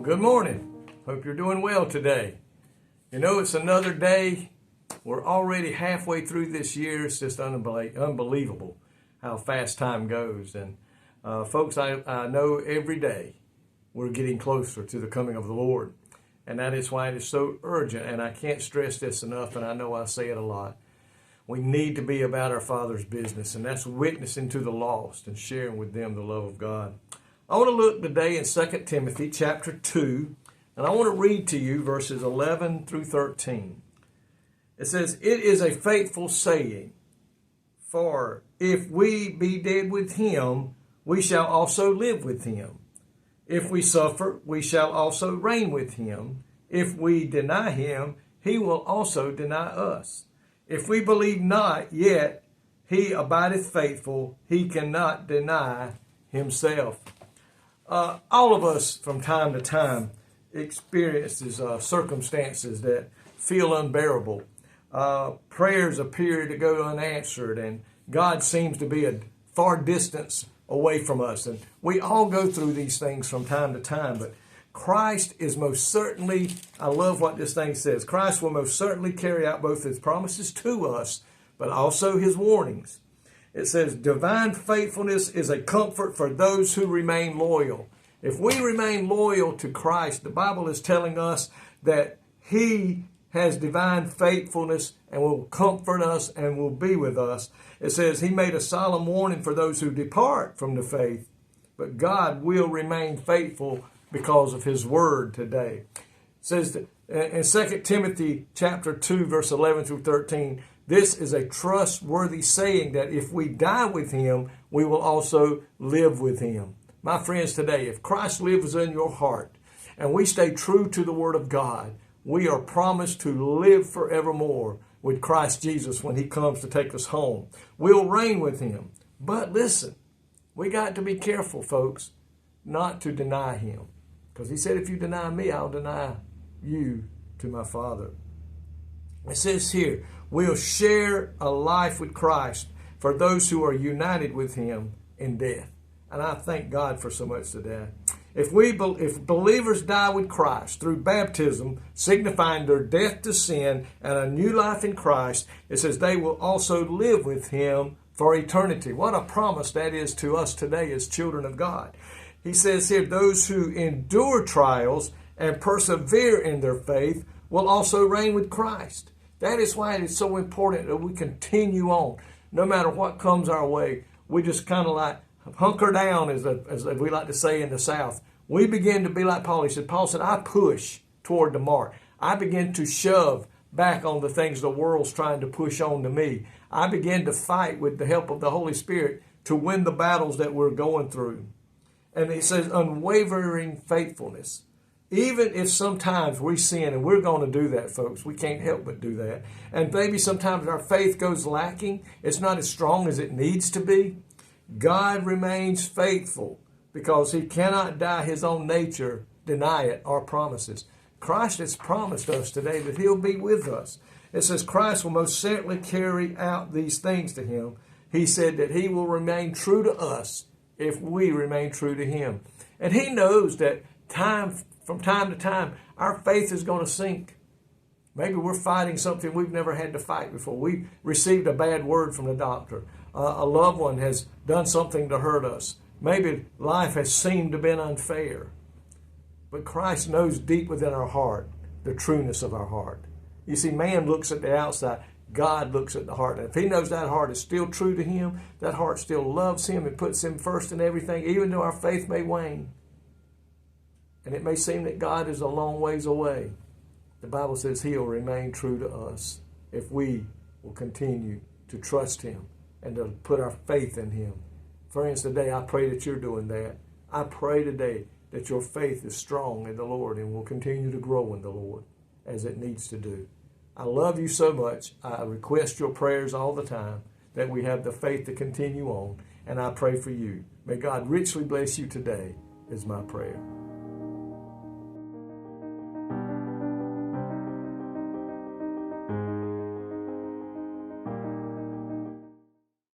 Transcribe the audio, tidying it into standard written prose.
Well, good morning. Hope you're doing well today. You know, it's another day. We're already halfway through this year. It's just unbelievable how fast time goes. And folks, I know every day we're getting closer to the coming of the Lord. And that is why it is so urgent. And I can't stress this enough, and I know I say it a lot. We need to be about our Father's business, and that's witnessing to the lost and sharing with them the love of God. I want to look today in 2 Timothy chapter 2, and I want to read to you verses 11 through 13. It says, "It is a faithful saying, for if we be dead with him, we shall also live with him. If we suffer, we shall also reign with him. If we deny him, he will also deny us. If we believe not, yet he abideth faithful, he cannot deny himself." All of us from time to time experiences circumstances that feel unbearable. Prayers appear to go unanswered, and God seems to be a far distance away from us. And we all go through these things from time to time, but Christ is most certainly, I love what this thing says, Christ will most certainly carry out both his promises to us, but also his warnings. It says, divine faithfulness is a comfort for those who remain loyal. If we remain loyal to Christ, the Bible is telling us that he has divine faithfulness and will comfort us and will be with us. It says he made a solemn warning for those who depart from the faith, but God will remain faithful because of his word today. It says that in 2 Timothy chapter 2, verse 11 through 13, this is a trustworthy saying that if we die with him, we will also live with him. My friends, today, if Christ lives in your heart and we stay true to the word of God, we are promised to live forevermore with Christ Jesus when he comes to take us home. We'll reign with him. But listen, we got to be careful, folks, not to deny him. Because he said, if you deny me, I'll deny you to my Father. It says here, we'll share a life with Christ for those who are united with him in death. And I thank God for so much today. If believers die with Christ through baptism, signifying their death to sin and a new life in Christ, it says they will also live with him for eternity. What a promise that is to us today as children of God. He says here, those who endure trials and persevere in their faith will also reign with Christ. That is why it is so important that we continue on. No matter what comes our way, we just kind of like hunker down, as we like to say in the South. We begin to be like Paul. Paul said, I push toward the mark. I begin to shove back on the things the world's trying to push on to me. I begin to fight with the help of the Holy Spirit to win the battles that we're going through. And he says unwavering faithfulness. Even if sometimes we sin, and we're going to do that, folks. We can't help but do that. And maybe sometimes our faith goes lacking. It's not as strong as it needs to be. God remains faithful because he cannot die his own nature, deny it, or promises. Christ has promised us today that he'll be with us. It says Christ will most certainly carry out these things to him. He said that he will remain true to us if we remain true to him. And he knows that from time to time, our faith is going to sink. Maybe we're fighting something we've never had to fight before. We received a bad word from the doctor. A loved one has done something to hurt us. Maybe life has seemed to have been unfair. But Christ knows deep within our heart the trueness of our heart. You see, man looks at the outside. God looks at the heart. And if he knows that heart is still true to him, that heart still loves him and puts him first in everything, even though our faith may wane. And it may seem that God is a long ways away. The Bible says he'll remain true to us if we will continue to trust him and to put our faith in him. Friends, today I pray that you're doing that. I pray today that your faith is strong in the Lord and will continue to grow in the Lord as it needs to do. I love you so much. I request your prayers all the time that we have the faith to continue on. And I pray for you. May God richly bless you today is my prayer.